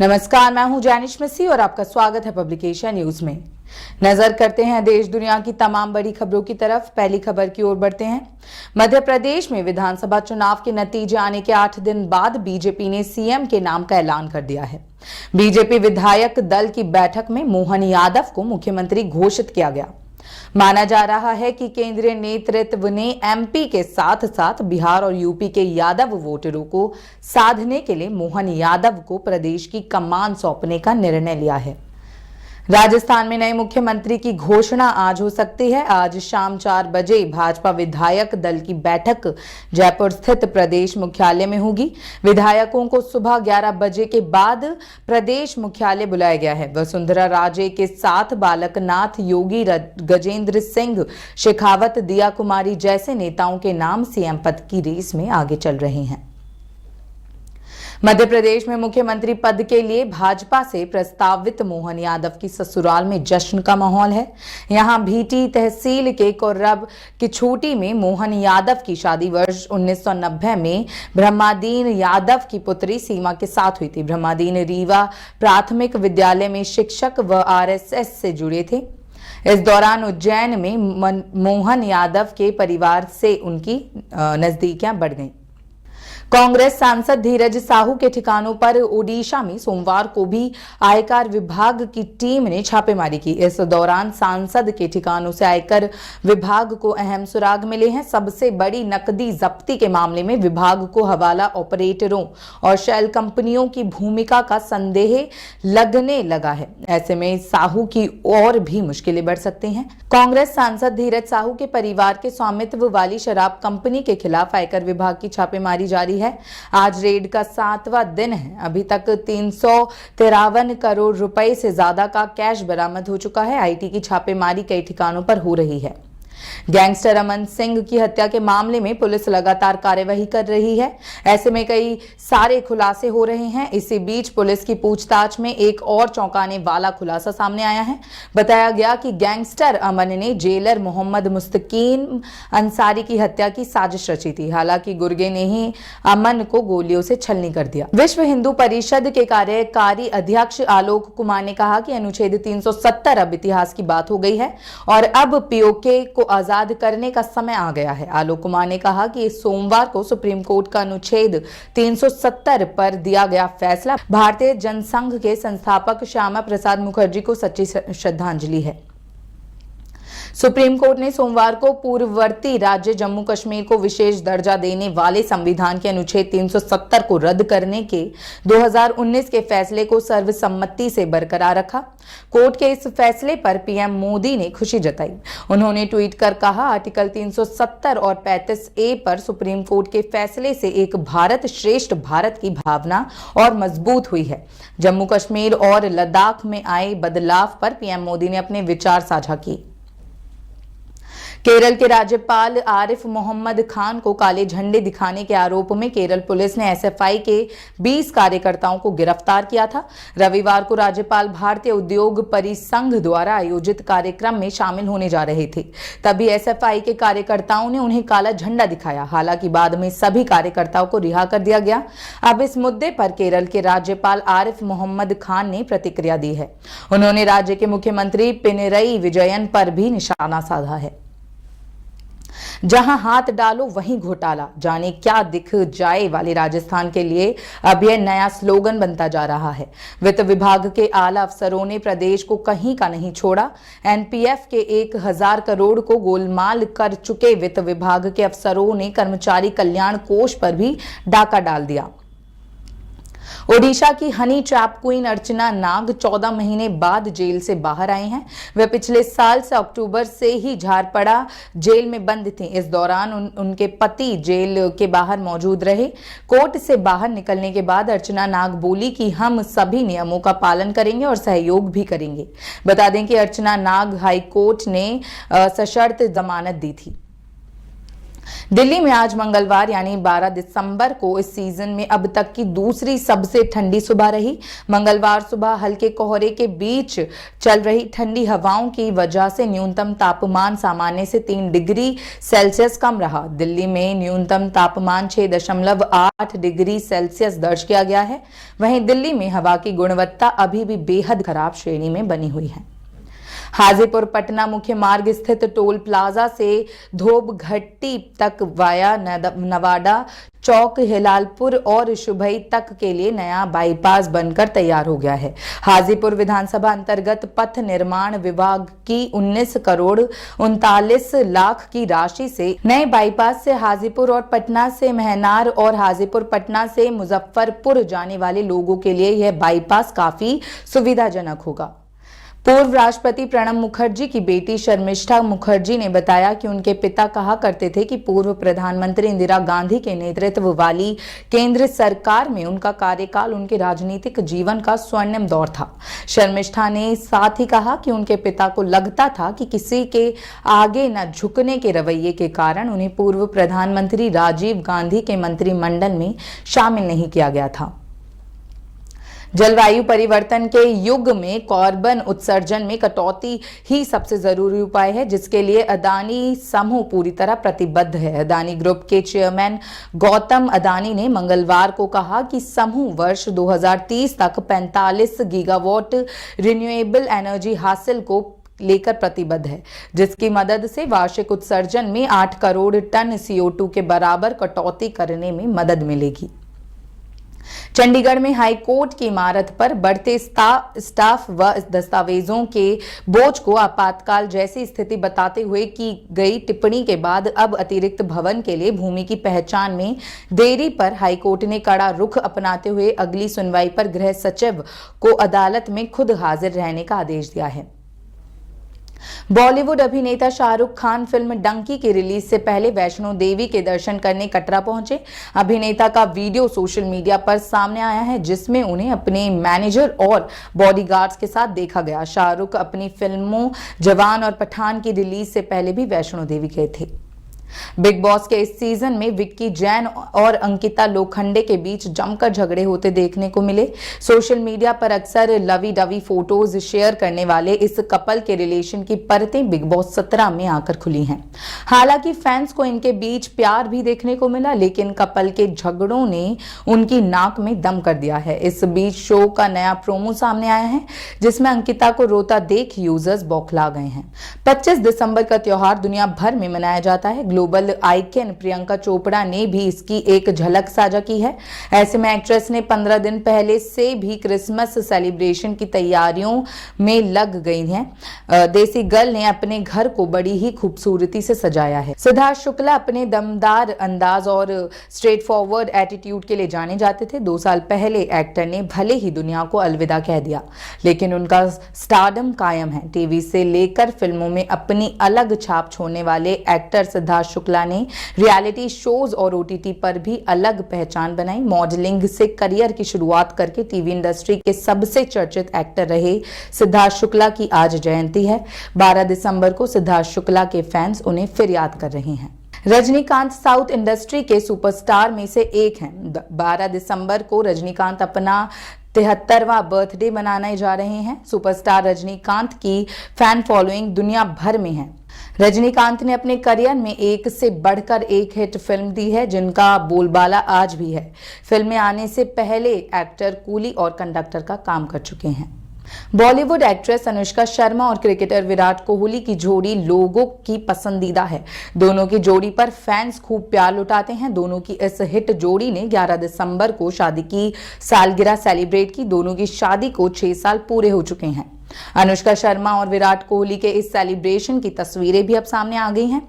नमस्कार, मैं हूं जैनिश मिस्सी और आपका स्वागत है पब्लिकेशन न्यूज में। नजर करते हैं देश दुनिया की तमाम बड़ी खबरों की तरफ। पहली खबर की ओर बढ़ते हैं। मध्य प्रदेश में विधानसभा चुनाव के नतीजे आने के 8 दिन बाद बीजेपी ने सीएम के नाम का ऐलान कर दिया है। बीजेपी विधायक दल की बैठक में मोहन यादव को मुख्यमंत्री घोषित किया गया। माना जा रहा है कि केंद्रीय नेतृत्व ने एमपी के साथ साथ बिहार और यूपी के यादव वोटरों को साधने के लिए मोहन यादव को प्रदेश की कमान सौंपने का निर्णय लिया है। राजस्थान में नए मुख्यमंत्री की घोषणा आज हो सकती है। आज शाम 4 बजे भाजपा विधायक दल की बैठक जयपुर स्थित प्रदेश मुख्यालय में होगी। विधायकों को सुबह 11 बजे के बाद प्रदेश मुख्यालय बुलाया गया है। वसुंधरा राजे के साथ बालकनाथ, योगी, गजेंद्र सिंह शेखावत, दिया कुमारी जैसे नेताओं के नाम सीएम पद की रेस में आगे चल रहे हैं। मध्य प्रदेश में मुख्यमंत्री पद के लिए भाजपा से प्रस्तावित मोहन यादव की ससुराल में जश्न का माहौल है। यहां भीटी तहसील के कोर्रब की छोटी में मोहन यादव की शादी वर्ष 1990 में ब्रह्मादीन यादव की पुत्री सीमा के साथ हुई थी। ब्रह्मादीन रीवा प्राथमिक विद्यालय में शिक्षक व आरएसएस से जुड़े थे। इस दौरान उज्जैन में मोहन यादव के परिवार से उनकी नजदीकियां बढ़ गईं। कांग्रेस सांसद धीरज साहू के ठिकानों पर ओडिशा में सोमवार को भी आयकर विभाग की टीम ने छापेमारी की। इस दौरान सांसद के ठिकानों से आयकर विभाग को अहम सुराग मिले हैं। सबसे बड़ी नकदी जब्ती के मामले में विभाग को हवाला ऑपरेटरों और शेल कंपनियों की भूमिका का संदेह लगने लगा है। ऐसे में साहू की और भी मुश्किलें बढ़ सकती हैं। कांग्रेस सांसद धीरज साहू के परिवार के स्वामित्व वाली शराब कंपनी के खिलाफ आयकर विभाग की छापेमारी जारी है। आज रेड का 7वां दिन है। अभी तक 353 करोड़ रुपए से ज्यादा का कैश बरामद हो चुका है। आईटी की छापेमारी कई ठिकानों पर हो रही है। गैंगस्टर अमन सिंह की हत्या के मामले में पुलिस लगातार कार्यवाही कर रही है। ऐसे में कई सारे खुलासे हो रहे हैं। इसी बीच पुलिस की पूछताछ में एक और चौंकाने वाला खुलासा सामने आया है। बताया गया कि गैंगस्टर अमन ने जेलर मोहम्मद मुस्तकीम अंसारी की हत्या की साजिश रची थी। हालांकि गुर्गे ने ही अमन को गोलियों से छलनी कर दिया। विश्व हिंदू परिषद के कार्यकारी अध्यक्ष आलोक कुमार ने कहा कि अनुच्छेद 370 अब इतिहास की बात हो गई है और अब पीओके को आजाद करने का समय आ गया है। आलोक कुमार ने कहा कि इस सोमवार को सुप्रीम कोर्ट का अनुच्छेद 370 पर दिया गया फैसला भारतीय जनसंघ के संस्थापक श्यामा प्रसाद मुखर्जी को सच्ची श्रद्धांजलि है। सुप्रीम कोर्ट ने सोमवार को पूर्ववर्ती राज्य जम्मू कश्मीर को विशेष दर्जा देने वाले संविधान के अनुच्छेद 370 को रद्द करने के 2019 के फैसले को सर्वसम्मति से बरकरार रखा। कोर्ट के इस फैसले पर पीएम मोदी ने खुशी जताई। उन्होंने ट्वीट कर कहा, आर्टिकल 370 और 35A पर सुप्रीम कोर्ट के फैसले से एक भारत श्रेष्ठ भारत की भावना और मजबूत हुई है। जम्मू कश्मीर और लद्दाख में आए बदलाव पर पीएम मोदी ने अपने विचार साझा किए। केरल के राज्यपाल आरिफ मोहम्मद खान को काले झंडे दिखाने के आरोप में केरल पुलिस ने एसएफआई के 20 कार्यकर्ताओं को गिरफ्तार किया था। रविवार को राज्यपाल भारतीय उद्योग परिसंघ द्वारा आयोजित कार्यक्रम में शामिल होने जा रहे थे। तभी एसएफआई के कार्यकर्ताओं ने उन्हें काला झंडा दिखाया। हालांकि बाद में सभी कार्यकर्ताओं को रिहा कर दिया गया। अब इस मुद्दे पर केरल के राज्यपाल आरिफ मोहम्मद खान ने प्रतिक्रिया दी है। उन्होंने राज्य के मुख्यमंत्री पिनरई विजयन पर भी निशाना साधा है। जहां हाथ डालो वहीं घोटाला, जाने क्या दिख जाए वाले राजस्थान के लिए अब यह नया स्लोगन बनता जा रहा है। वित्त विभाग के आला अफसरों ने प्रदेश को कहीं का नहीं छोड़ा। एनपीएफ के 1000 करोड़ को गोलमाल कर चुके वित्त विभाग के अफसरों ने कर्मचारी कल्याण कोष पर भी डाका डाल दिया। ओडिशा की हनी ट्रैप क्वीन अर्चना नाग 14 महीने बाद जेल से बाहर आई हैं। वे पिछले साल से अक्टूबर से ही झारपड़ा जेल में बंद थीं। इस दौरान उनके पति जेल के बाहर मौजूद रहे। कोर्ट से बाहर निकलने के बाद अर्चना नाग बोली कि हम सभी नियमों का पालन करेंगे और सहयोग भी करेंगे। बता दें कि अर्चना नाग हाई कोर्ट ने सशर्त जमानत दी थी। दिल्ली में आज मंगलवार यानी 12 दिसंबर को इस सीजन में अब तक की दूसरी सबसे ठंडी सुबह रही। मंगलवार सुबह हल्के कोहरे के बीच चल रही ठंडी हवाओं की वजह से न्यूनतम तापमान सामान्य से 3 डिग्री सेल्सियस कम रहा। दिल्ली में न्यूनतम तापमान 6.8 डिग्री सेल्सियस दर्ज किया गया है। वहीं दिल्ली में हवा की गुणवत्ता अभी भी बेहद खराब श्रेणी में बनी हुई है। हाजीपुर पटना मुख्य मार्ग स्थित टोल प्लाजा से धोबघट्टी तक वाया नवादा चौक, हिलालपुर और शुभई तक के लिए नया बाईपास बनकर तैयार हो गया है। हाजीपुर विधानसभा अंतर्गत पथ निर्माण विभाग की 19 करोड़ 39 लाख की राशि से नए बाईपास से हाजीपुर और पटना से महनार और हाजीपुर पटना से मुजफ्फरपुर जाने वाले लोगों के लिए यह बाईपास काफी सुविधाजनक होगा। पूर्व राष्ट्रपति प्रणब मुखर्जी की बेटी शर्मिष्ठा मुखर्जी ने बताया कि उनके पिता कहा करते थे कि पूर्व प्रधानमंत्री इंदिरा गांधी के नेतृत्व वाली केंद्र सरकार में उनका कार्यकाल उनके राजनीतिक जीवन का स्वर्णिम दौर था। शर्मिष्ठा ने साथ ही कहा कि उनके पिता को लगता था कि किसी के आगे न झुकने के रवैये के कारण उन्हें पूर्व प्रधानमंत्री राजीव गांधी के मंत्रिमंडल में शामिल नहीं किया गया था। जलवायु परिवर्तन के युग में कार्बन उत्सर्जन में कटौती ही सबसे जरूरी उपाय है, जिसके लिए अदानी समूह पूरी तरह प्रतिबद्ध है। अदानी ग्रुप के चेयरमैन गौतम अदानी ने मंगलवार को कहा कि समूह वर्ष 2030 तक 45 गीगावाट रिन्यूएबल एनर्जी हासिल को लेकर प्रतिबद्ध है, जिसकी मदद से वार्षिक उत्सर्जन में 8 करोड़ टन CO2 के बराबर कटौती करने में मदद मिलेगी। चंडीगढ़ में हाई कोर्ट की इमारत पर बढ़ते स्टाफ व दस्तावेजों के बोझ को आपातकाल जैसी स्थिति बताते हुए की गई टिप्पणी के बाद अब अतिरिक्त भवन के लिए भूमि की पहचान में देरी पर हाई कोर्ट ने कड़ा रुख अपनाते हुए अगली सुनवाई पर गृह सचिव को अदालत में खुद हाजिर रहने का आदेश दिया है। बॉलीवुड अभिनेता शाहरुख खान फिल्म डंकी की रिलीज से पहले वैष्णो देवी के दर्शन करने कटरा पहुंचे। अभिनेता का वीडियो सोशल मीडिया पर सामने आया है, जिसमें उन्हें अपने मैनेजर और बॉडीगार्ड्स के साथ देखा गया। शाहरुख अपनी फिल्मों जवान और पठान की रिलीज से पहले भी वैष्णो देवी गए थे। बिग बॉस के इस सीजन में विक्की जैन और अंकिता लोखंडे के बीच जमकर झगड़े होते देखने को मिले। सोशल मीडिया पर अक्सर लवी डवी फोटोज शेयर करने वाले इस कपल के रिलेशन की परतें बिग बॉस 17 में आकर खुली हैं। हालांकि फैंस को इनके बीच प्यार भी देखने को मिला, लेकिन कपल के झगड़ों ने उनकी नाक में दम कर दिया है। इस बीच शो का नया प्रोमो सामने आया है, जिसमें अंकिता को रोता देख यूजर्स बौखला गए हैं। 25 दिसंबर का त्योहार दुनिया भर में मनाया जाता है। ग्लोबल आइकन प्रियंका चोपड़ा ने भी इसकी एक झलक साझा की है। ऐसे में एक्ट्रेस ने 15 दिन पहले से भी क्रिसमस सेलिब्रेशन की तैयारियों में लग गई हैं। देसी गर्ल ने अपने घर को बड़ी ही खूबसूरती से सजाया है। सिद्धार्थ शुक्ला अपने दमदार अंदाज और स्ट्रेट फॉरवर्ड एटीट्यूड के लिए जाने जाते थे। 2 साल पहले एक्टर ने भले ही दुनिया को अलविदा कह दिया, लेकिन उनका स्टारडम कायम है। टीवी से लेकर फिल्मों में अपनी अलग छाप छोड़ने वाले एक्टर सिद्धार्थ शुक्ला ने रियलिटी शोज और OTT पर भी अलग पहचान बनाई। मॉडलिंग से करियर की शुरुआत करके टीवी इंडस्ट्री के सबसे चर्चित एक्टर रहे सिद्धार्थ शुक्ला की आज जयंती है। 12 दिसंबर को सिद्धार्थ शुक्ला के फैंस उन्हें फिर याद कर रहे हैं। रजनीकांत साउथ इंडस्ट्री के सुपरस्टार में से एक हैं। 12 दिसंबर को रजनीकांत अपना 73वां बर्थडे मनाने जा रहे हैं। सुपरस्टार रजनीकांत की फैन फॉलोइंग दुनिया भर में है। रजनीकांत ने अपने करियर में एक से बढ़कर एक हिट फिल्म दी है, जिनका बोलबाला आज भी है। फिल्म में आने से पहले एक्टर कूली और कंडक्टर का काम कर चुके हैं। बॉलीवुड एक्ट्रेस अनुष्का शर्मा और क्रिकेटर विराट कोहली की जोड़ी लोगों की पसंदीदा है। दोनों की जोड़ी पर फैंस खूब प्यार लुटाते हैं। दोनों की इस हिट जोड़ी ने 11 दिसंबर को शादी की सालगिरह सेलिब्रेट की। दोनों की शादी को 6 साल पूरे हो चुके हैं। अनुष्का शर्मा और विराट कोहली के इस सेलिब्रेशन की तस्वीरें भी अब सामने आ गई हैं।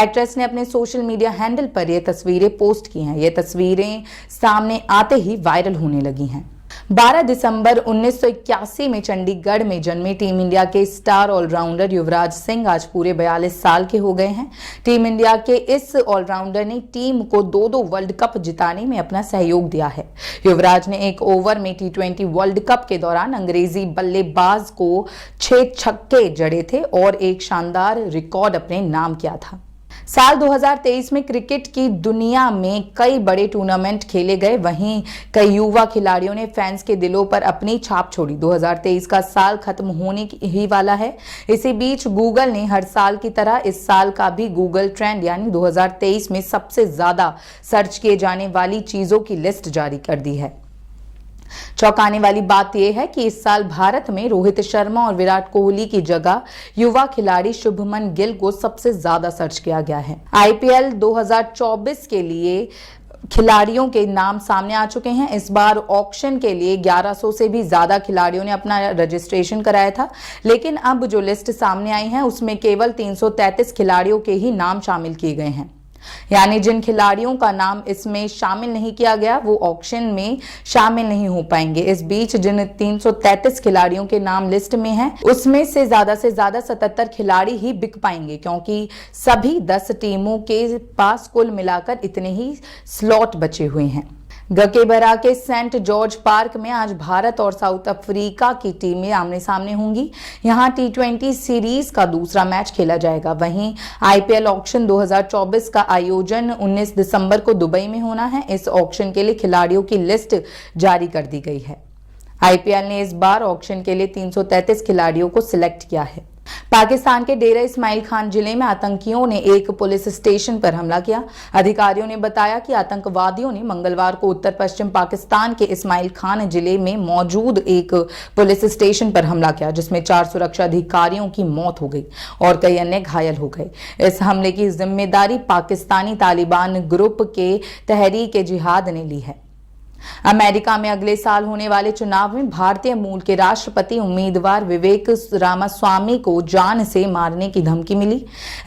एक्ट्रेस ने अपने सोशल मीडिया हैंडल पर ये तस्वीरें पोस्ट की हैं। ये तस्वीरें सामने आते ही वायरल होने लगी हैं। 12 दिसंबर 1981 में चंडीगढ़ में जन्मे टीम इंडिया के स्टार ऑलराउंडर युवराज सिंह आज पूरे 42 साल के हो गए हैं। टीम इंडिया के इस ऑलराउंडर ने टीम को 2 वर्ल्ड कप जिताने में अपना सहयोग दिया है। युवराज ने एक ओवर में T20 वर्ल्ड कप के दौरान अंग्रेजी बल्लेबाज को 6 छक्के जड़े थे और एक शानदार रिकॉर्ड अपने नाम किया था। साल 2023 में क्रिकेट की दुनिया में कई बड़े टूर्नामेंट खेले गए, वहीं कई युवा खिलाड़ियों ने फैंस के दिलों पर अपनी छाप छोड़ी। 2023 का साल खत्म होने ही वाला है। इसी बीच गूगल ने हर साल की तरह इस साल का भी गूगल ट्रेंड यानी 2023 में सबसे ज्यादा सर्च किए जाने वाली चीजों की लिस्ट जारी कर दी है। चौंकाने वाली बात यह है कि इस साल भारत में रोहित शर्मा और विराट कोहली की जगह युवा खिलाड़ी शुभमन गिल को सबसे ज्यादा सर्च किया गया है। आईपीएल 2024 के लिए खिलाड़ियों के नाम सामने आ चुके हैं। इस बार ऑक्शन के लिए 1100 से भी ज्यादा खिलाड़ियों ने अपना रजिस्ट्रेशन कराया था, लेकिन अब जो लिस्ट सामने आई है उसमें केवल 333 खिलाड़ियों के ही नाम शामिल किए गए हैं। यानी जिन खिलाड़ियों का नाम इसमें शामिल नहीं किया गया वो ऑक्शन में शामिल नहीं हो पाएंगे। इस बीच जिन 333 खिलाड़ियों के नाम लिस्ट में हैं उसमें से ज्यादा 77 खिलाड़ी ही बिक पाएंगे, क्योंकि सभी 10 टीमों के पास कुल मिलाकर इतने ही स्लॉट बचे हुए हैं। गकेबरा के सेंट जॉर्ज पार्क में आज भारत और साउथ अफ्रीका की टीमें आमने सामने होंगी। यहां T20 सीरीज का दूसरा मैच खेला जाएगा। वहीं आईपीएल ऑक्शन 2024 का आयोजन 19 दिसंबर को दुबई में होना है। इस ऑक्शन के लिए खिलाड़ियों की लिस्ट जारी कर दी गई है। आईपीएल ने इस बार ऑक्शन के लिए 333 खिलाड़ियों को सिलेक्ट किया है। पाकिस्तान के डेरा इस्माइल खान जिले में आतंकियों ने एक पुलिस स्टेशन पर हमला किया। अधिकारियों ने बताया कि आतंकवादियों ने मंगलवार को उत्तर पश्चिम पाकिस्तान के इस्माइल खान जिले में मौजूद एक पुलिस स्टेशन पर हमला किया, जिसमें 4 सुरक्षा अधिकारियों की मौत हो गई और कई अन्य घायल हो गए। इस हमले की जिम्मेदारी पाकिस्तानी तालिबान ग्रुप के तहरीक-ए-जिहाद ने ली है। अमेरिका में अगले साल होने वाले चुनाव में भारतीय मूल के राष्ट्रपति उम्मीदवार विवेक रामास्वामी को जान से मारने की धमकी मिली।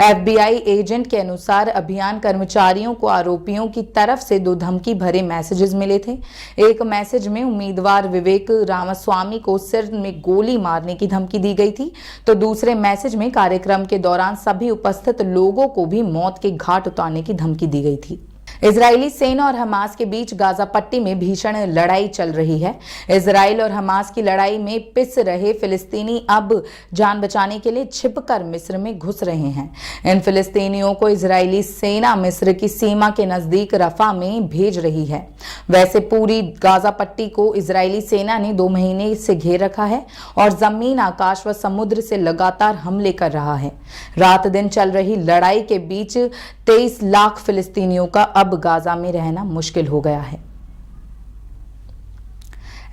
एफबीआई एजेंट के अनुसार अभियान कर्मचारियों को आरोपियों की तरफ से 2 धमकी भरे मैसेजेस मिले थे। एक मैसेज में उम्मीदवार विवेक रामास्वामी को सिर में गोली मारने की धमकी दी गई थी, तो दूसरे मैसेज में कार्यक्रम के दौरान सभी उपस्थित लोगों को भी मौत के घाट उतारने की धमकी दी गई थी। इजरायली सेना और हमास के बीच गाजा पट्टी में भीषण लड़ाई चल रही है। इजराइल और हमास की लड़ाई में पिस रहे फिलिस्तीनी अब जान बचाने के लिए छिपकर मिस्र में घुस रहे हैं। इन फिलिस्तीनियों को इजरायली सेना मिस्र की सीमा के नजदीक रफा में भेज रही है। वैसे पूरी गाजा पट्टी को इजरायली सेना ने 2 महीने से घेर रखा है और जमीन, आकाश व समुद्र से लगातार हमले कर रहा है। रात दिन चल रही लड़ाई के बीच 23 लाख फिलिस्तीनियों का अब गाजा में रहना मुश्किल हो गया है।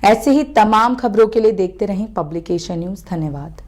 ऐसे ही तमाम खबरों के लिए देखते रहें पब्लिकेशन न्यूज़। धन्यवाद।